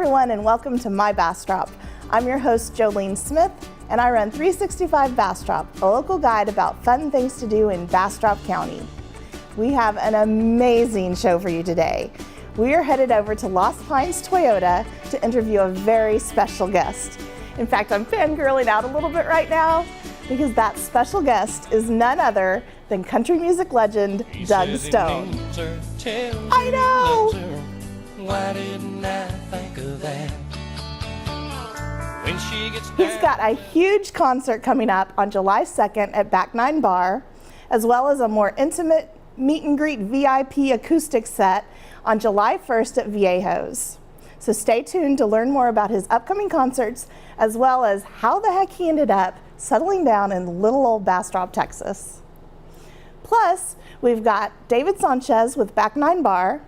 everyone, and welcome to my Bastrop. I'm your host, Jolene Smith, and I run 365 Bastrop, a local guide about fun things to do in Bastrop County. We have an amazing show for you today. We are headed over to Lost Pines Toyota to interview a very special guest. In fact, I'm fangirling out a little bit right now because that special guest is none other than country music legend Doug Stone. I know! Why didn't I think of that? He's got a huge concert coming up on July 2nd at Back 9 Bar, as well as a more intimate meet and greet VIP acoustic set on July 1st at Viejo's. So stay tuned to learn more about his upcoming concerts, as well as how the heck he ended up settling down in little old Bastrop, Texas. Plus, we've got David Sanchez with Back 9 Bar,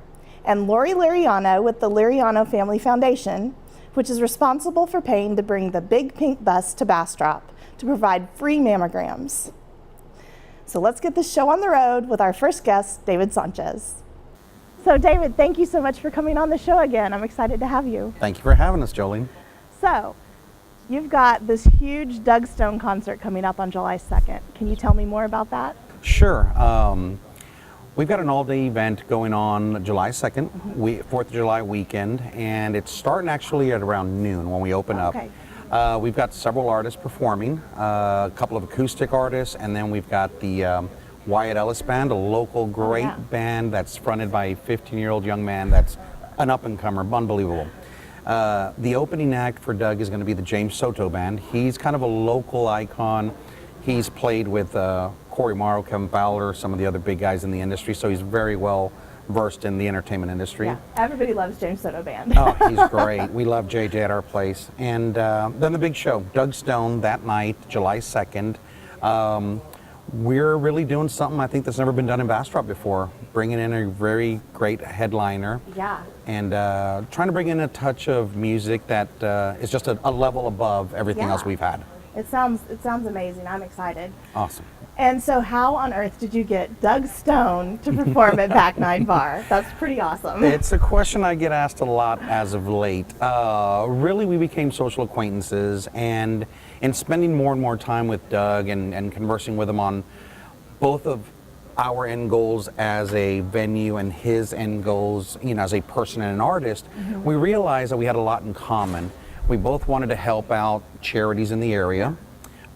and Lori Liriano with the Liriano Family Foundation, which is responsible for paying to bring the big pink bus to Bastrop to provide free mammograms. So let's get this show on the road with our first guest, David Sanchez. So David, thank you so much for coming on the show again. I'm excited to have you. Thank you for having us, Jolene. So, you've got this huge Doug Stone concert coming up on July 2nd. Can you tell me more about that? Sure. We've got an all-day event going on July 2nd, 4th of July weekend, and it's starting actually at around noon when we open up. We've got several artists performing, a couple of acoustic artists, and then we've got the Wyatt Ellis Band, a local great band that's fronted by a 15-year-old young man that's an up-and-comer, unbelievable. The opening act for Doug is going to be the James Soto Band. He's kind of a local icon. He's played with Corey Morrow, Kevin Fowler, some of the other big guys in the industry, so he's very well versed in the entertainment industry. Yeah, everybody loves James Soto Band. Oh, he's great. We love JJ at our place. And then the big show, Doug Stone, that night, July 2nd. We're really doing something I think that's never been done in Bastrop before, bringing in a very great headliner. Yeah. And trying to bring in a touch of music that is just a level above everything else we've had. It sounds amazing. I'm excited. Awesome. And so how on earth did you get Doug Stone to perform at Back 9 Bar? That's pretty awesome. It's a question I get asked a lot as of late. Really, we became social acquaintances, and in spending more and more time with Doug and conversing with him on both of our end goals as a venue and his end goals, you know, as a person and an artist, we realized that we had a lot in common. We both wanted to help out charities in the area.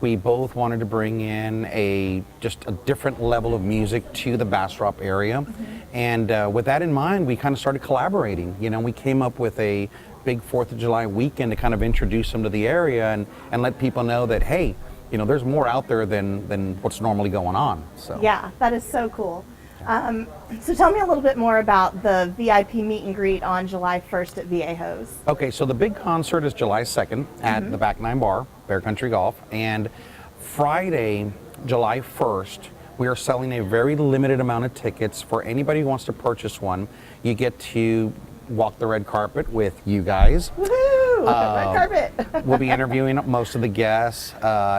We both wanted to bring in just a different level of music to the Bastrop area. And with that in mind, we kind of started collaborating. You know, we came up with a big 4th of July weekend to kind of introduce them to the area and let people know that, hey, you know, there's more out there than what's normally going on. So yeah, that is so cool. So tell me a little bit more about the VIP meet and greet on July 1st at Viejo's. Okay, so the big concert is July 2nd at the Back 9 Bar, Bear Country Golf, and Friday, July 1st, we are selling a very limited amount of tickets. For anybody who wants to purchase one, you get to walk the red carpet with you guys. Woohoo! Red carpet! We'll be interviewing most of the guests.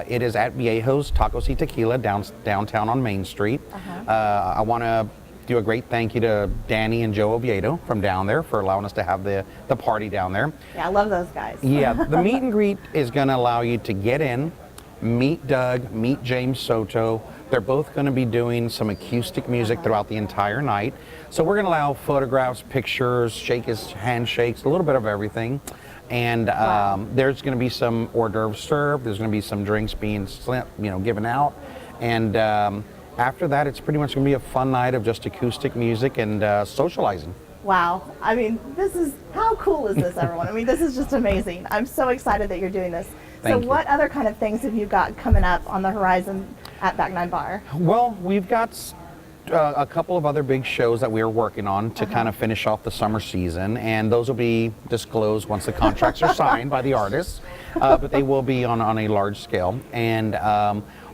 It is at Viejo's Tacos y Tequila downtown on Main Street. I want to do a great thank you to Danny and Joe Oviedo from down there for allowing us to have the party down there. Yeah, I love those guys. Yeah, the meet and greet is going to allow you to get in, meet Doug, meet James Soto. They're both going to be doing some acoustic music throughout the entire night. So we're going to allow photographs, pictures, handshakes, a little bit of everything. And there's going to be some hors d'oeuvres served. There's going to be some drinks being given out. And after that, it's pretty much going to be a fun night of just acoustic music and socializing. Wow. I mean, how cool is this, everyone? I mean, this is just amazing. I'm so excited that you're doing this. So what other kind of things have you got coming up on the horizon at Back 9 Bar? Well, we've got a couple of other big shows that we're working on to kind of finish off the summer season, and those will be disclosed once the contracts are signed by the artists, but they will be on a large scale. And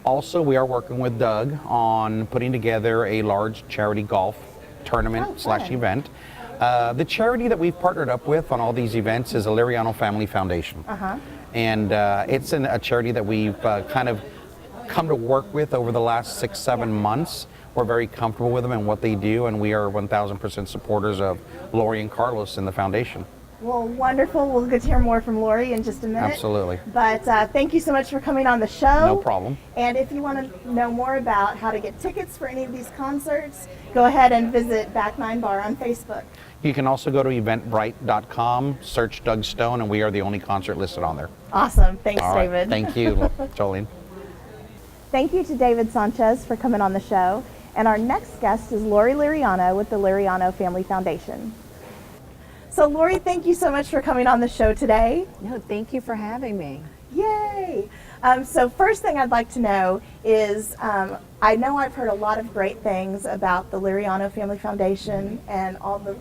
also, we are working with Doug on putting together a large charity golf tournament / event. The charity that we've partnered up with on all these events is the Liriano Family Foundation. And it's a charity that we've kind of come to work with over the last 6-7 months. We're very comfortable with them and what they do, and we are 1,000% supporters of Lori and Carlos in the foundation. Well, wonderful. We'll get to hear more from Lori in just a minute. Absolutely. But thank you so much for coming on the show. No problem. And if you want to know more about how to get tickets for any of these concerts, go ahead and visit Back Nine Bar on Facebook. You can also go to eventbrite.com, search Doug Stone, and we are the only concert listed on there. Awesome. Thanks, All right. David. Thank you, Jolene. Thank you to David Sanchez for coming on the show. And our next guest is Lori Liriano with the Liriano Family Foundation. So Lori, thank you so much for coming on the show today. No, thank you for having me. Yay! So first thing I'd like to know is, I know I've heard a lot of great things about the Liriano Family Foundation and all the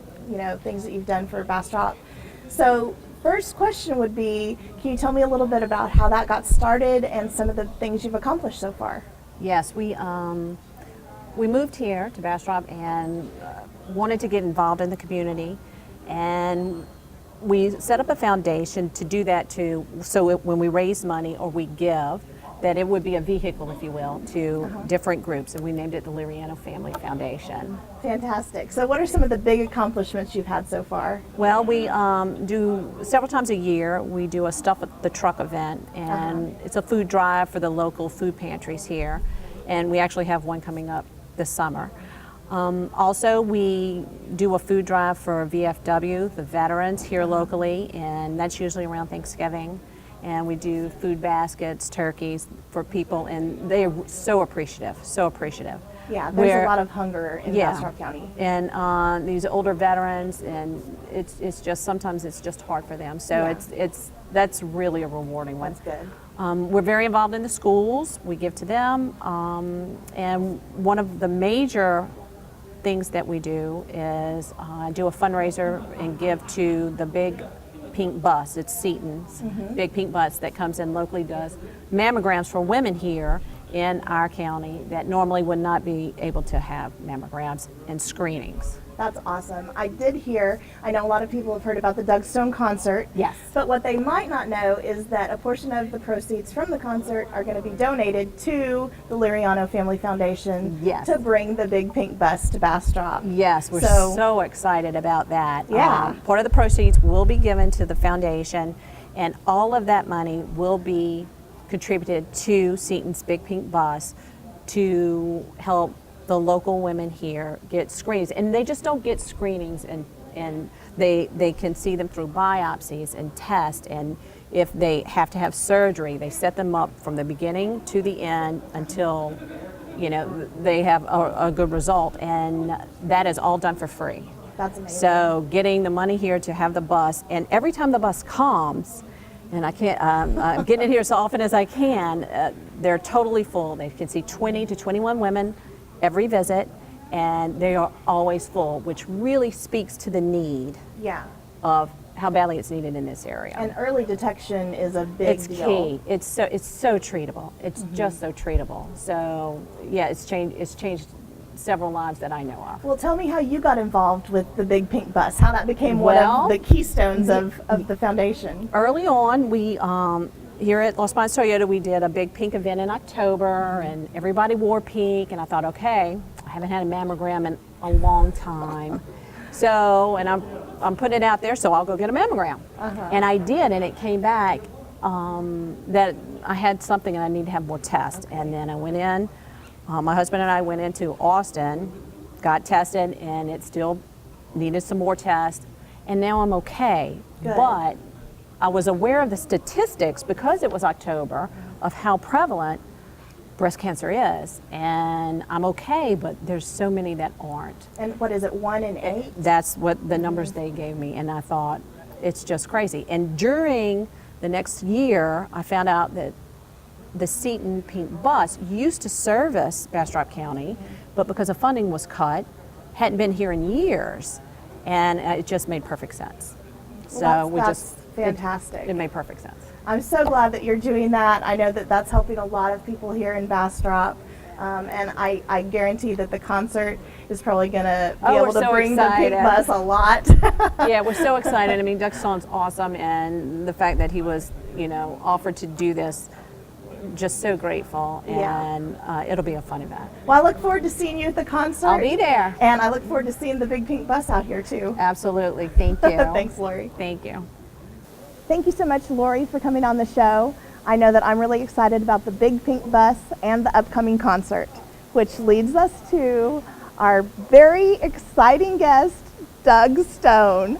things that you've done for Bastrop. So first question would be, can you tell me a little bit about how that got started and some of the things you've accomplished so far? Yes, we moved here to Bastrop and wanted to get involved in the community, and we set up a foundation to do that when we raise money or we give, that it would be a vehicle, if you will, to different groups, and we named it the Liriano Family Foundation. Fantastic. So what are some of the big accomplishments you've had so far? Well, we do several times a year, we do a Stuff at the Truck event, and it's a food drive for the local food pantries here, and we actually have one coming up this summer. Also, we do a food drive for VFW, the veterans here locally, and that's usually around Thanksgiving. And we do food baskets, turkeys for people, and they are so appreciative, so appreciative. Yeah, there's a lot of hunger in Bastrop County. And these older veterans, and it's just, sometimes it's just hard for them. So that's really a rewarding one. That's good. We're very involved in the schools. We give to them. And one of the major things that we do is do a fundraiser and give to the big pink bus. It's Seaton's big pink bus that comes in locally, does mammograms for women here in our county that normally would not be able to have mammograms and screenings. That's awesome. I did hear, I know a lot of people have heard about the Doug Stone concert. Yes. But what they might not know is that a portion of the proceeds from the concert are going to be donated to the Liriano Family Foundation to bring the big pink bus to Bastrop. Yes, we're so excited about that. Yeah. Part of the proceeds will be given to the foundation, and all of that money will be contributed to Seaton's Big Pink Bus to help the local women here get screenings. And they just don't get screenings, and they can see them through biopsies and tests, and if they have to have surgery, they set them up from the beginning to the end until they have a good result, and that is all done for free. That's amazing. So getting the money here to have the bus, and every time the bus comes, and I can't, I'm getting it here so often as I can, they're totally full. They can see 20 to 21 women every visit, and they are always full, which really speaks to the need of how badly it's needed in this area. And early detection is a big deal. It's key. It's so treatable. It's just so treatable. So yeah, it's changed several lives that I know of. Well, tell me how you got involved with the Big Pink Bus, how that became one of the keystones of the foundation. Early on, we here at Los Banos Toyota, we did a big pink event in October, and everybody wore pink, and I thought, okay, I haven't had a mammogram in a long time. So, and I'm putting it out there, so I'll go get a mammogram. And I did, and it came back that I had something and I need to have more tests. And then I went in, my husband and I went into Austin, got tested, and it still needed some more tests. And now I'm okay. Good. But I was aware of the statistics, because it was October, of how prevalent breast cancer is. And I'm okay, but there's so many that aren't. And what is it, 1 in 8? That's what the numbers they gave me, and I thought, it's just crazy. And during the next year, I found out that the Seaton Pink Bus used to service Bastrop County, but because the funding was cut, hadn't been here in years, and it just made perfect sense. Well, that's fantastic. It made perfect sense. I'm so glad that you're doing that. I know that that's helping a lot of people here in Bastrop. And I guarantee that the concert is probably going to be able to bring the pink bus a lot. Yeah, we're so excited. I mean, Doug Stone's awesome, and the fact that he was, offered to do this just so grateful, Yeah. and it'll be a fun event. Well, I look forward to seeing you at the concert. I'll be there. And I look forward to seeing the big pink bus out here too. Absolutely. Thank you. Thanks, Lori. Thank you. Thank you so much, Lori, for coming on the show. I know that I'm really excited about the big pink bus and the upcoming concert, which leads us to our very exciting guest, Doug Stone.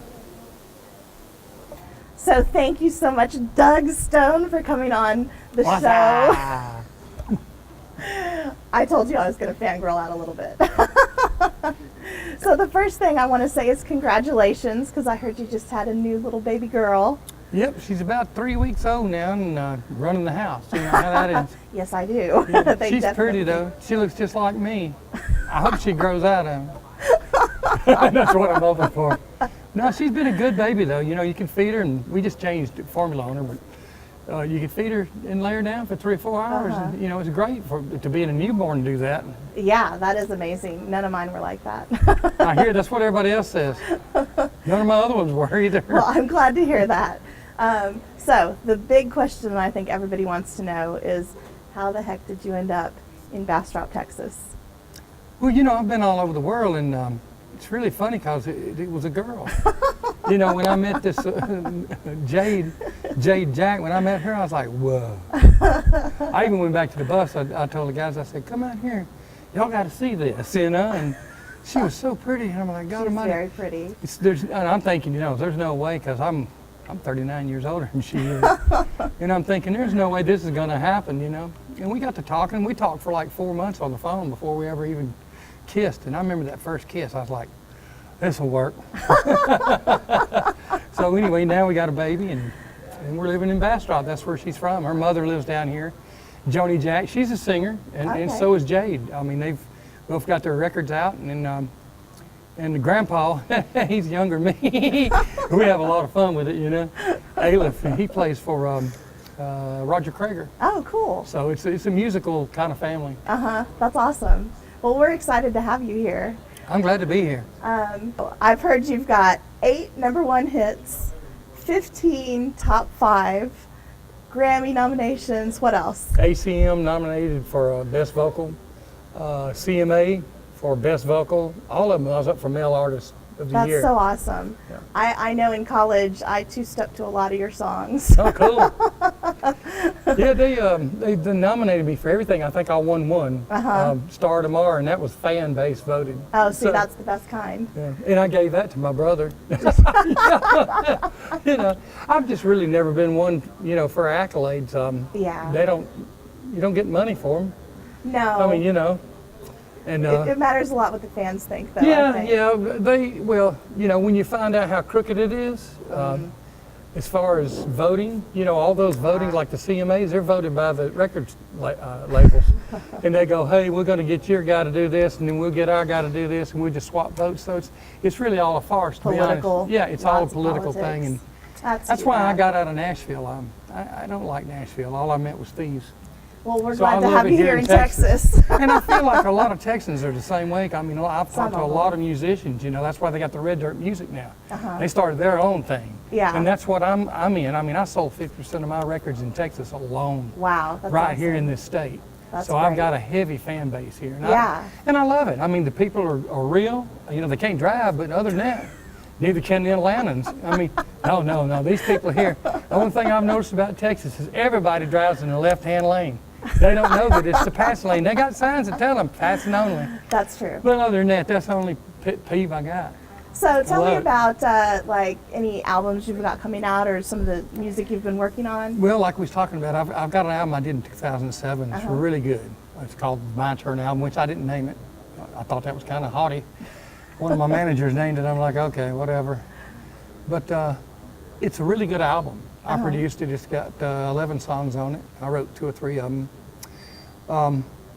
So thank you so much, Doug Stone, for coming on the What's show. up? I told you I was going to fangirl out a little bit. So the first thing I want to say is congratulations, because I heard you just had a new little baby girl. Yep, she's about 3 weeks old now and running the house. You know how that is. Yes, I do. They She's definitely- pretty though. She looks just like me. I hope she grows out of it. That's what I'm hoping for. No, she's been a good baby though. You know, you can feed her, and we just changed the formula on her, but you can feed her and lay her down for 3 or 4 hours. And, you know, it's great to be in a newborn to do that. Yeah, that is amazing. None of mine were like that. I hear that's what everybody else says. None of my other ones were either. Well, I'm glad to hear that. So the big question I think everybody wants to know is, how the heck did you end up in Bastrop, Texas? Well, you know, I've been all over the world, and it's really funny because it was a girl. You know, when I met this Jade Jack, when I met her, I was like, whoa. I even went back to the bus. I told the guys, I said, come out here. Y'all got to see this, you know? And she was so pretty. And I'm like, God She's Almighty. very pretty. And I'm thinking, you know, there's no way, because I'm 39 years older than she is. And I'm thinking, there's no way this is going to happen, you know? And we got to talking. We talked for like 4 months on the phone before we ever even kissed. And I remember that first kiss. I was like, this will work. So anyway, now we got a baby, and we're living in Bastrop. That's where she's from. Her mother lives down here. Joni Jack, she's a singer, and Okay. so is Jade. I mean, they've both got their records out, and the grandpa, he's younger than me. We have a lot of fun with it, you know. Aleph, he plays for Roger Krager. Oh, cool. So it's a musical kind of family. That's awesome. Well, we're excited to have you here. I'm glad to be here. I've heard you've got 8 #1 hits, 15 top 5, Grammy nominations. What else? ACM nominated for Best Vocal, CMA for Best Vocal. All of them I was up for Male Artist of the That's Year. so awesome. Yeah. I know in college I too stuck to a lot of your songs. Oh, cool. Yeah, they nominated me for everything. I think I won one, Star of Tomorrow, and that was fan base voted. Oh, see, So- that's the best kind. Yeah, and I gave that to my brother. You know, I've just really never been one, you know, for accolades. Yeah. You don't get money for them. No. I mean, you know, and it matters a lot what the fans think, though. I think. well, you know, when you find out how crooked it is, as far as voting, you know, all those voting, like the CMAs, they're voted by the records labels. And they go, hey, we're going to get your guy to do this, and then we'll get our guy to do this, and we'll just swap votes. So it's really all a farce, to be Political. honest. Yeah, it's all a Lots of political politics. thing. And That's that's why I got out of Nashville. I don't like Nashville. All I met was thieves. Well, we're So I glad to love have it you here here in in Texas. And I feel like a lot of Texans are the same way. I mean, I've talked to a of lot of musicians, you know, that's why they got the Red Dirt Music now. Uh-huh. They started their own thing. Yeah. And that's what I'm in. I mean, I sold 50% of my records in Texas alone, Wow. That's right awesome. here in this state. That's so I've great. got a heavy fan base here. And Yeah. I love it. I mean, the people are real. You know, they can't drive, but other than that, neither can the Atlantans. I mean, no. These people here, the only thing I've noticed about Texas is everybody drives in the left-hand lane. They don't know that it's the pass lane. They got signs that tell them passing only. That's true. But other than that, that's the only pet peeve I got. So tell me love it. about like any albums you've got coming out or some of the music you've been working on. Well, like we was talking about, I've got an album I did in 2007. It's Uh-huh. really good. It's called My Turn Album, which I didn't name it. I thought that was kind of haughty. One of my managers named it. I'm like, okay, whatever. But it's a really good album. I produced it. It's got 11 songs on it. I wrote 2 or 3 of them.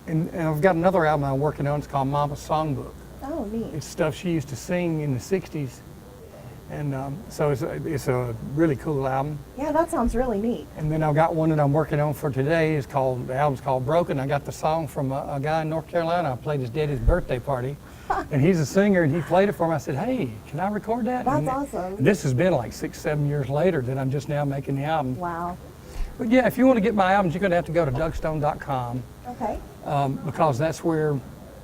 And I've got another album I'm working on. It's called Mama's Songbook. Oh, neat. It's stuff she used to sing in the 60s. And so it's a really cool album. Yeah, that sounds really neat. And then I've got one that I'm working on for today. The album's called Broken. I got the song from a guy in North Carolina. I played his daddy's birthday party. And he's a singer, and he played it for me. I said, hey, can I record that? That's And awesome. This has been like 6, 7 years later that I'm just now making the album. Wow. But yeah, if you want to get my albums, you're going to have to go to dougstone.com Okay. because that's where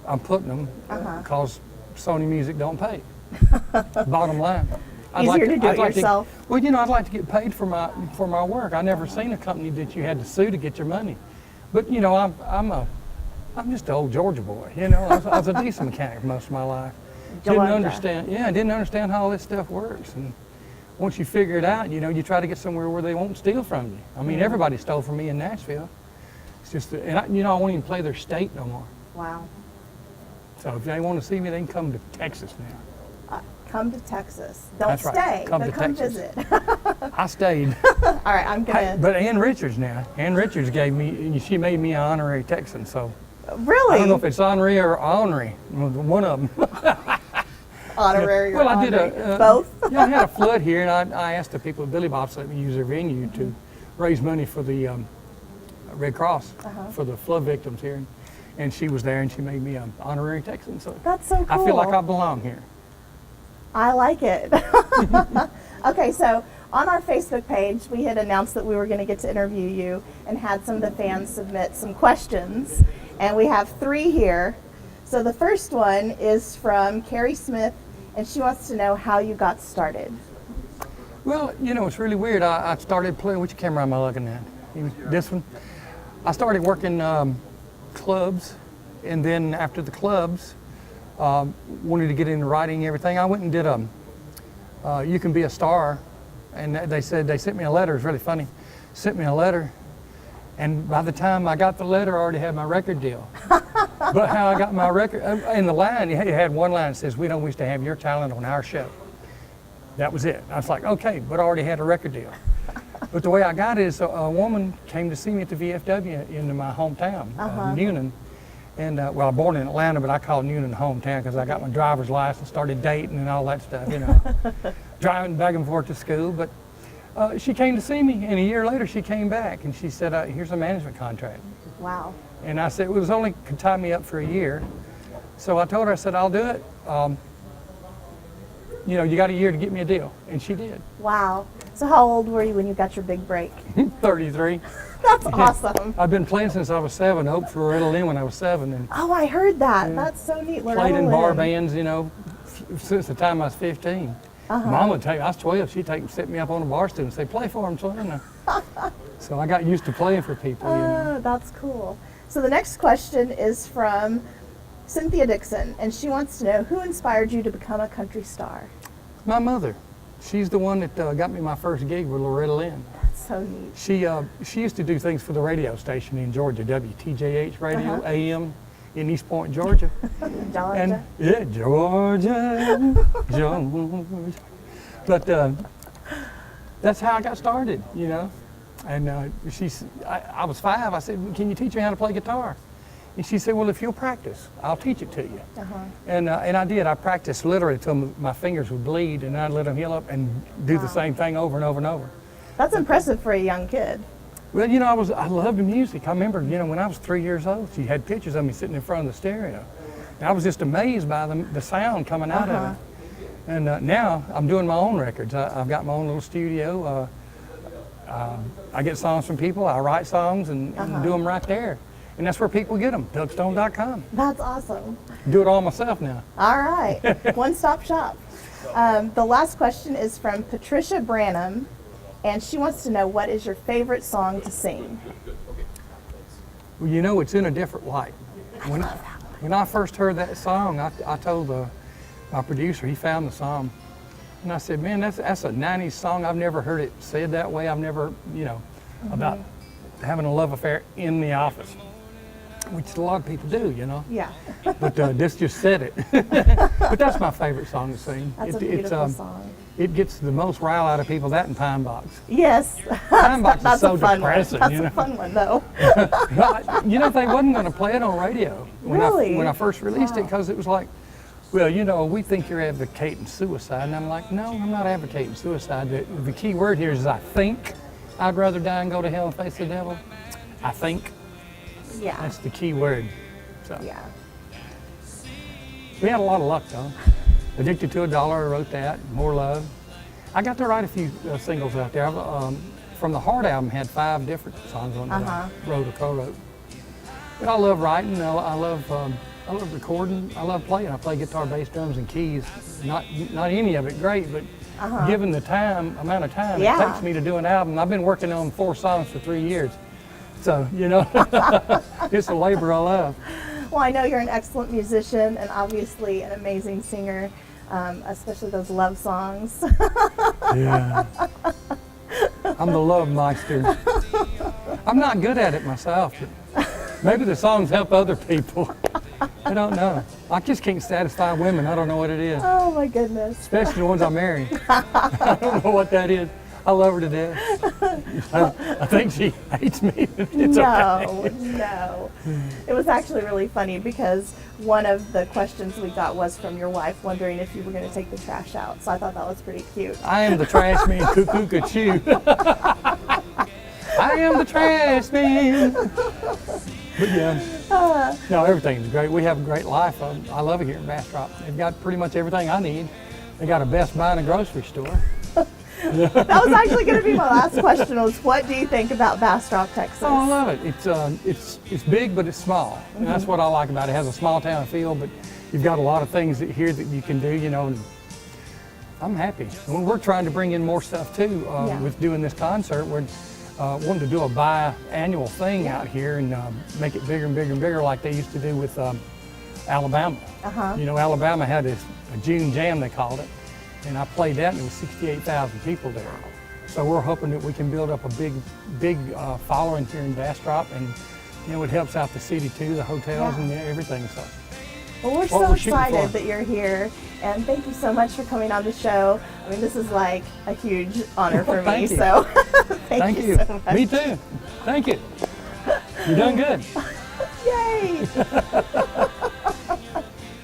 I'm putting them because Sony Music don't pay. Bottom line. Easier to do it yourself. Well, I'd like to get paid for my work. I never seen a company that you had to sue to get your money. But I'm just an old Georgia boy. I was a diesel mechanic most of my life. Georgia. Didn't understand how all this stuff works. And once you figure it out, you try to get somewhere where they won't steal from you. I mean, everybody stole from me in Nashville. It's just, and I won't even play their state no more. Wow. So if they want to see me, they can come to Texas now. Come to Texas. Don't That's right. stay, Come but to come Texas. visit. I stayed. All right, I'm gonna. But Ann Richards gave me, she made me an honorary Texan. So Really? I don't know if it's honorary or honorary, one of them. Honorary. Well, or I did honorary? Both. I had a flood here, and I asked the people at Billy Bob's to let me use their venue to raise money for the Red Cross for the flood victims here. And she was there, and she made me an honorary Texan. So That's so cool. I feel like I belong here. I like it. Okay, so on our Facebook page, we had announced that we were going to get to interview you and had some of the fans submit some questions. And we have 3 here. So the first one is from Carrie Smith, and she wants to know how you got started. Well, it's really weird. I started playing. Which camera am I looking at? This one? I started working clubs, and then after the clubs, wanted to get into writing and everything. I went and did You Can Be a Star, and they sent me a letter. It was really funny. Sent me a letter, and by the time I got the letter, I already had my record deal. But how I got my record, in the line, it had one line that says, "We don't wish to have your talent on our show." That was it. I was like, okay, but I already had a record deal. But the way I got it is a woman came to see me at the VFW in my hometown, Newnan. And I was born in Atlanta, but I call Newnan hometown because I got my driver's license, started dating and all that stuff, driving back and forth to school. But she came to see me, and a year later she came back and she said, "Here's a management contract." Wow. And I said, it could tie me up for a year. So I told her, I said, "I'll do it. You got a year to get me a deal." And she did. Wow. So how old were you when you got your big break? 33. That's awesome. I've been playing since I was 7. Hoped for Loretta Lynn when I was 7. And Oh, I heard that. That's so neat. played in Loretta bar Lynn. bands, since the time I was 15. Mom would take, I was 12, she'd set me up on a bar stool and say, "Play for him, son." So I got used to playing for people, Oh, that's cool. So the next question is from Cynthia Dixon, and she wants to know who inspired you to become a country star? My mother, she's the one that got me my first gig with Loretta Lynn. That's so neat. She used to do things for the radio station in Georgia, WTJH radio, AM, in East Point, Georgia. Georgia. And yeah, Georgia, Georgia. But that's how I got started, And I was 5. I said, "Can you teach me how to play guitar?" And she said, "Well, if you'll practice, I'll teach it to you." And I did. I practiced literally until my fingers would bleed, and I'd let them heal up and do the same thing over and over and over. That's impressive for a young kid. Well, I loved the music. I remember, when I was 3 years old, she had pictures of me sitting in front of the stereo. And I was just amazed by the sound coming out of it. And now I'm doing my own records. I've got my own little studio. I get songs from people. I write songs and do them right there. And that's where people get them, dougstone.com. That's awesome. Do it all myself now. All right. One-stop shop. The last question is from Patricia Branham, and she wants to know, what is your favorite song to sing? Well, it's in a different light. When I first heard that song, I told my producer, he found the song, and I said, "Man, that's a 90s song. I've never heard it said that way. I've never, about having a love affair in the office," which a lot of people do, Yeah. But this just said it. But that's my favorite song to sing. That's a beautiful song. It gets the most rile out of people, that and Pine Box. Yes. Pine Box is so a fun depressing. one. That's a fun one, though. They wasn't going to play it on radio when I first released it, because it was like, "Well, we think you're advocating suicide." And I'm like, "No, I'm not advocating suicide. The key word here is I think I'd rather die and go to hell and face the devil. I think." Yeah. That's the key word. So Yeah. we had a lot of luck, though. "Addicted to a Dollar," I wrote that. "More Love." I got to write a few singles out there. from the Heart album had 5 different songs on it that I wrote or co-wrote. But I love writing. I love recording. I love playing. I play guitar, bass, drums, and keys. Not any of it great, but given the amount of time it takes me to do an album, I've been working on 4 songs for 3 years. So, you know, it's a labor of love. Well, I know you're an excellent musician and obviously an amazing singer, especially those love songs. Yeah. I'm the love meister. I'm not good at it myself, but maybe the songs help other people. I don't know. I just can't satisfy women. I don't know what it is. Oh my goodness. Especially the ones I marry. I don't know what that is. I love her to death. I think she hates me. It's okay. No. It was actually really funny because one of the questions we got was from your wife wondering if you were going to take the trash out. So I thought that was pretty cute. I am the trash man, cuckoo, cuckoo. I am the trash man. But yeah, no, everything's great. We have a great life. I love it here in Bastrop. They've got pretty much everything I need. They got a Best Buy and a grocery store. That was actually going to be my last question was what do you think about Bastrop, Texas? Oh, I love it. It's big, but it's small. And that's what I like about it. It has a small town feel, but you've got a lot of things here that you can do, you know, and I'm happy. And we're trying to bring in more stuff too with doing this concert. We're wanting to do a biannual thing out here and make it bigger and bigger and bigger like they used to do with Alabama. You know, Alabama had a June Jam, they called it. And I played that, and there was 68,000 people there. So we're hoping that we can build up a big following here in Bastrop, and you know it helps out the city too, the hotels and everything. So. Well, we're so excited that you're here, and thank you so much for coming on the show. I mean, this is like a huge honor for me. You. So thank you so much. Me too. Thank you. You're doing good. Yay!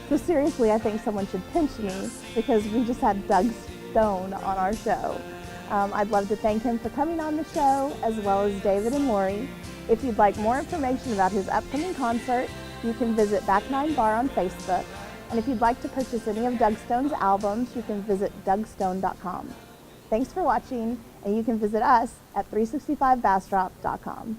So seriously, I think someone should pinch me because we just had Doug Stone on our show. I'd love to thank him for coming on the show, as well as David and Lori. If you'd like more information about his upcoming concert, you can visit Back 9 Bar on Facebook. And if you'd like to purchase any of Doug Stone's albums, you can visit dougstone.com. Thanks for watching, and you can visit us at 365bastrop.com.